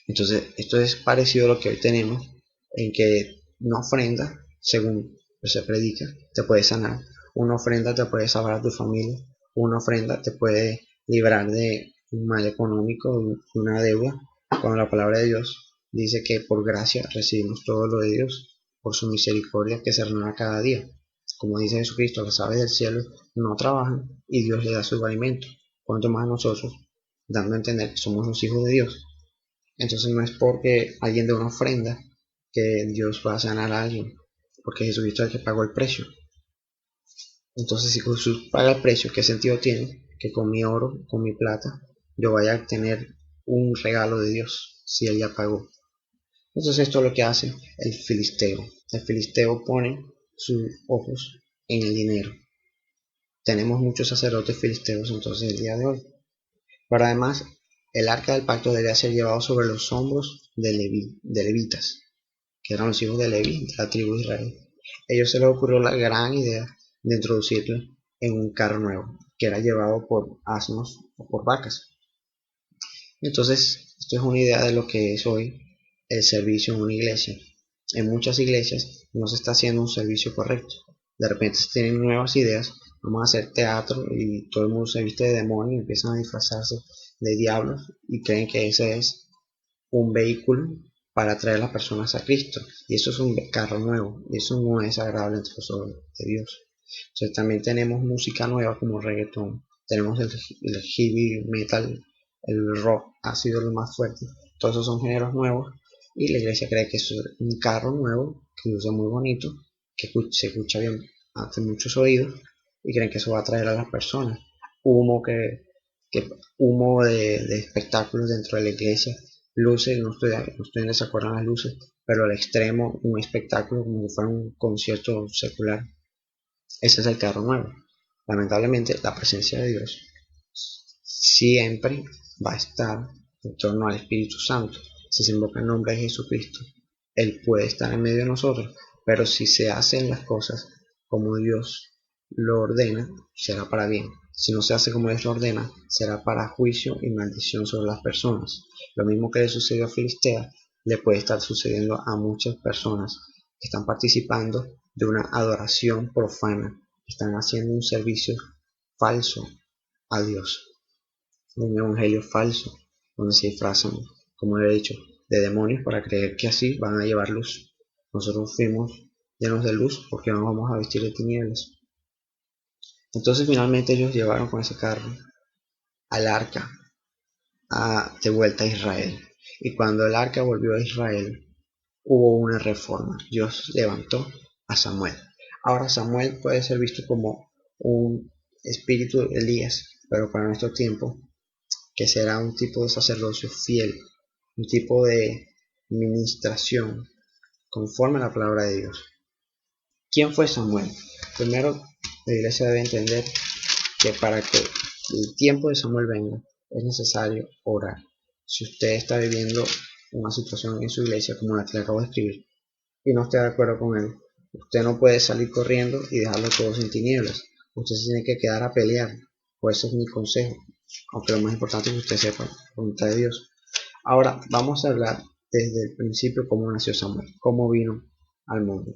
Entonces, esto es parecido a lo que hoy tenemos, en que una ofrenda, según se predica, te puede sanar. Una ofrenda te puede salvar a tu familia. Una ofrenda te puede librar de un mal económico, de una deuda. Cuando la palabra de Dios dice que por gracia recibimos todo lo de Dios, por su misericordia que se renueva cada día. Como dice Jesucristo, las aves del cielo no trabajan y Dios le da su alimento. Cuanto más a nosotros, dando a entender que somos los hijos de Dios. Entonces no es porque alguien dé una ofrenda que Dios va a sanar a alguien, porque Jesucristo es el que pagó el precio. Entonces si Jesús paga el precio, ¿qué sentido tiene que con mi oro, con mi plata, yo vaya a tener un regalo de Dios si Él ya pagó? Entonces esto es lo que hace el filisteo. El filisteo pone sus ojos en el dinero. Tenemos muchos sacerdotes filisteos entonces el día de hoy. Pero además, el arca del pacto debía ser llevado sobre los hombros de levitas, que eran los hijos de Leví, de la tribu de Israel. A ellos se les ocurrió la gran idea de introducirlo en un carro nuevo, que era llevado por asnos o por vacas. Entonces, esto es una idea de lo que es hoy el servicio en una iglesia. En muchas iglesias no se está haciendo un servicio correcto. De repente se tienen nuevas ideas, vamos a hacer teatro y todo el mundo se viste de demonio y empiezan a disfrazarse de diablos y creen que ese es un vehículo para traer a las personas a Cristo. Y eso es un carro nuevo, y eso no es agradable entre los ojos de Dios. Entonces también tenemos música nueva como reggaeton, tenemos el heavy metal, el rock ha sido lo más fuerte. Todos esos son géneros nuevos y la iglesia cree que es un carro nuevo, que luce muy bonito, que se escucha bien ante muchos oídos y creen que eso va a atraer a las personas. Humo que humo de espectáculos dentro de la iglesia, luces, no estoy en desacuerdo en las luces, pero al extremo un espectáculo como si fuera un concierto secular. Ese es el carro nuevo. Lamentablemente la presencia de Dios siempre va a estar en torno al Espíritu Santo. Si se invoca el nombre de Jesucristo, Él puede estar en medio de nosotros, pero si se hacen las cosas como Dios lo ordena, será para bien. Si no se hace como Dios lo ordena, será para juicio y maldición sobre las personas. Lo mismo que le sucedió a Filistea, le puede estar sucediendo a muchas personas que están participando de una adoración profana, están haciendo un servicio falso a Dios, un evangelio falso, donde se disfrazan, como he dicho, de demonios para creer que así van a llevar luz. Nosotros fuimos llenos de luz porque no nos vamos a vestir de tinieblas. Entonces finalmente ellos llevaron con ese carro al arca de vuelta a Israel. Y cuando el arca volvió a Israel, hubo una reforma. Dios levantó a Samuel. Ahora Samuel puede ser visto como un espíritu de Elías, pero para nuestro tiempo, que será un tipo de sacerdocio fiel, un tipo de ministración conforme a la palabra de Dios. ¿Quién fue Samuel? Primero, la iglesia debe entender que para que el tiempo de Samuel venga, es necesario orar. Si usted está viviendo una situación en su iglesia como la que le acabo de escribir y no está de acuerdo con él, usted no puede salir corriendo y dejarlo todo sin tinieblas. Usted se tiene que quedar a pelear. Pues ese es mi consejo. Aunque lo más importante es que usted sepa la voluntad de Dios. Ahora vamos a hablar desde el principio cómo nació Samuel, cómo vino al mundo.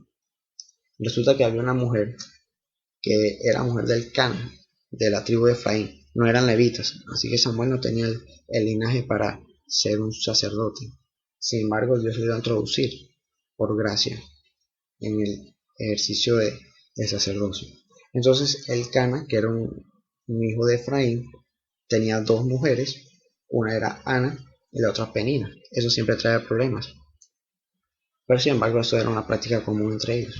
Resulta que había una mujer que era mujer del Can, de la tribu de Efraín. No eran levitas, así que Samuel no tenía el linaje para ser un sacerdote. Sin embargo, Dios le dio a introducir por gracia en el ejercicio de sacerdocio. Entonces el Cana, que era un hijo de Efraín, tenía dos mujeres, una era Ana y la otra Penina. Eso siempre trae problemas, pero sin embargo eso era una práctica común entre ellos.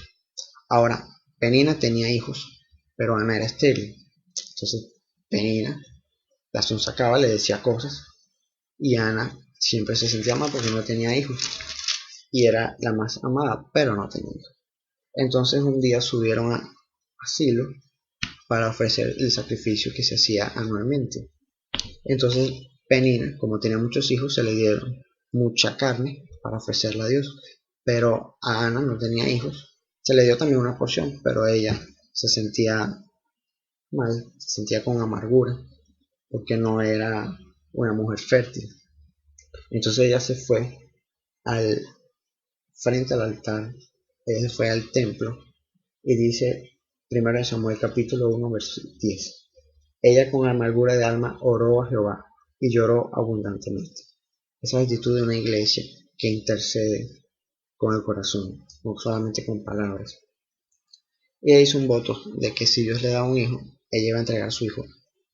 Ahora, Penina tenía hijos, pero Ana era estéril. Entonces Penina la sonsacaba, le decía cosas, y Ana siempre se sentía mal porque no tenía hijos, y era la más amada, pero no tenía hijos. Entonces un día subieron a Silo para ofrecer el sacrificio que se hacía anualmente. Entonces Penina, como tenía muchos hijos, se le dieron mucha carne para ofrecerla a Dios, pero a Ana no tenía hijos, se le dio también una porción, pero ella se sentía mal, se sentía con amargura, porque no era una mujer fértil. Entonces ella se fue al frente al altar, ella se fue al templo y dice 1 Samuel capítulo 1 versículo 10. Ella con amargura de alma oró a Jehová y lloró abundantemente. Esa es la actitud de una iglesia que intercede con el corazón, no solamente con palabras. Ella hizo un voto de que si Dios le da un hijo, ella iba a entregar a su hijo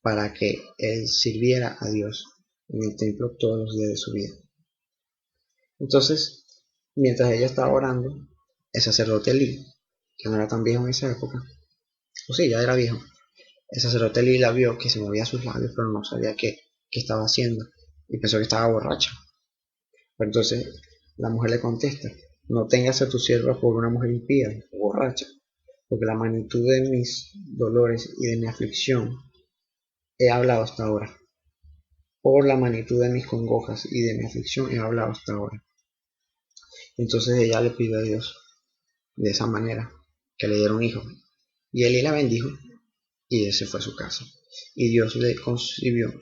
para que él sirviera a Dios en el templo todos los días de su vida. Entonces, mientras ella estaba orando, el sacerdote Elí, que no era tan viejo en esa época, o sí, ya era viejo, el sacerdote Elí la vio que se movía sus labios, pero no sabía qué estaba haciendo y pensó que estaba borracha. Pero entonces la mujer le contesta: no tengas a tu sierva por una mujer impía o borracha, porque la magnitud de mis dolores y de mi aflicción he hablado hasta ahora. Por la magnitud de mis congojas y de mi aflicción he hablado hasta ahora. Entonces ella le pidió a Dios de esa manera que le diera un hijo. Y Eli la bendijo y ese fue su casa. Y Dios le concibió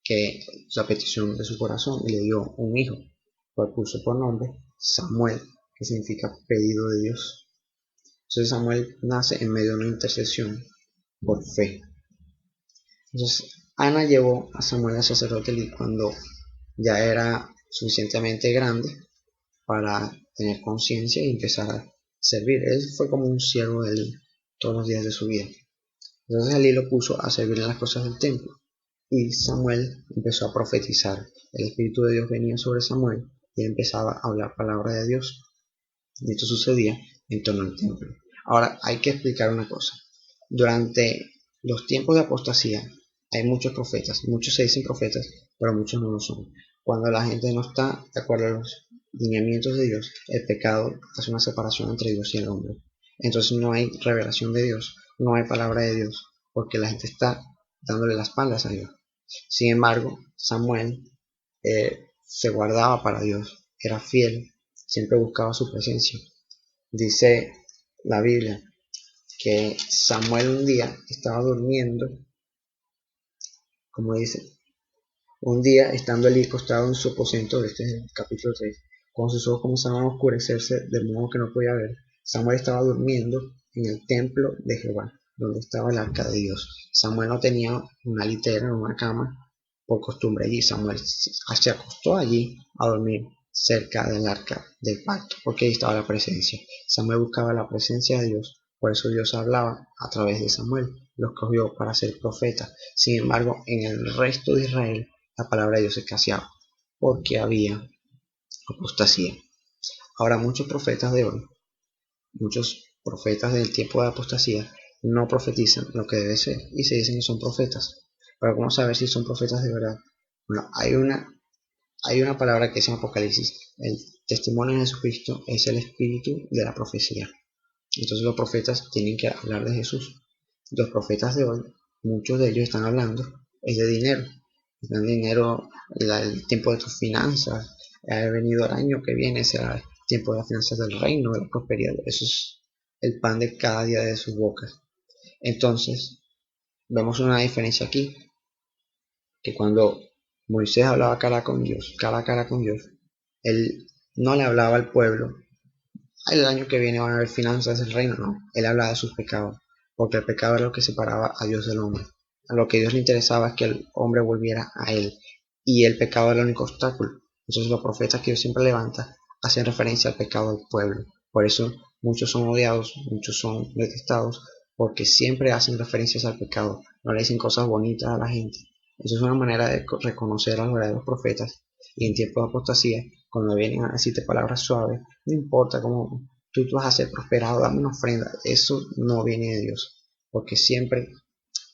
que la petición de su corazón y le dio un hijo, cual puso por nombre Samuel, que significa pedido de Dios. Entonces Samuel nace en medio de una intercesión por fe. Entonces Ana llevó a Samuel al sacerdote Eli cuando ya era suficientemente grande para tener conciencia y empezar a servir. Él fue como un siervo de Eli todos los días de su vida. Entonces Eli lo puso a servir en las cosas del templo. Y Samuel empezó a profetizar. El Espíritu de Dios venía sobre Samuel y él empezaba a hablar palabra de Dios. Y esto sucedía en torno al templo. Ahora hay que explicar una cosa. Durante los tiempos de apostasía hay muchos profetas. Muchos se dicen profetas, pero muchos no lo son. Cuando la gente no está de acuerdo a los lineamientos de Dios, el pecado hace una separación entre Dios y el hombre. Entonces no hay revelación de Dios, no hay palabra de Dios, porque la gente está dándole las espaldas a Dios. Sin embargo, Samuel se guardaba para Dios, era fiel, siempre buscaba su presencia. Dice la Biblia que Samuel un día estaba durmiendo, como dice, un día estando Elí acostado en su aposento, este es el capítulo 3, cuando sus ojos comenzaron a oscurecerse de modo que no podía ver, Samuel estaba durmiendo en el templo de Jehová, donde estaba el arca de Dios. Samuel no tenía una litera, una cama, por costumbre allí. Samuel se acostó allí a dormir cerca del arca del pacto, porque ahí estaba la presencia. Samuel buscaba la presencia de Dios, por eso Dios hablaba a través de Samuel, lo escogió para ser profeta. Sin embargo, en el resto de Israel, la palabra de Dios escaseaba, porque había apostasía. Ahora, muchos profetas de hoy, muchos profetas del tiempo de apostasía, no profetizan lo que debe ser y se dicen que son profetas. Pero ¿cómo saber si son profetas de verdad? Bueno, hay una palabra que es en Apocalipsis. El testimonio de Jesucristo es el espíritu de la profecía. Entonces los profetas tienen que hablar de Jesús. Los profetas de hoy, muchos de ellos están hablando es de dinero. El dinero, el tiempo de tus finanzas, ha venido el año que viene, será el tiempo de las finanzas del reino, de la prosperidad. Eso es el pan de cada día de sus bocas. Entonces, vemos una diferencia aquí, que cuando Moisés hablaba cara a cara con Dios, él no le hablaba al pueblo: el año que viene van a haber finanzas del reino. No, él hablaba de sus pecados, porque el pecado era lo que separaba a Dios del hombre. A lo que a Dios le interesaba es que el hombre volviera a él, y el pecado era el único obstáculo. Entonces los profetas que Dios siempre levanta hacen referencia al pecado del pueblo. Por eso muchos son odiados, muchos son detestados, porque siempre hacen referencias al pecado, no le dicen cosas bonitas a la gente. Eso es una manera de reconocer a los verdaderos profetas. Y en tiempos de apostasía, cuando vienen a decirte palabras suaves, no importa cómo tú vas a ser prosperado, dame una ofrenda, eso no viene de Dios, porque siempre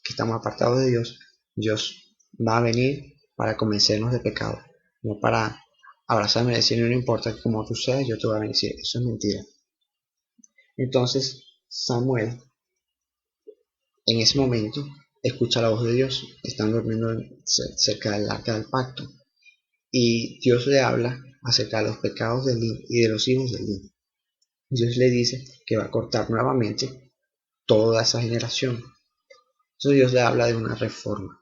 que estamos apartados de Dios, Dios va a venir para convencernos de pecado, no para abrazarme y decir: no importa cómo tú seas, yo te voy a bendecir. Eso es mentira. Entonces Samuel en ese momento escucha la voz de Dios, están durmiendo cerca del arca del pacto, y Dios le habla acerca de los pecados de Elí y de los hijos de Elí. Dios le dice que va a cortar nuevamente toda esa generación. Entonces Dios le habla de una reforma.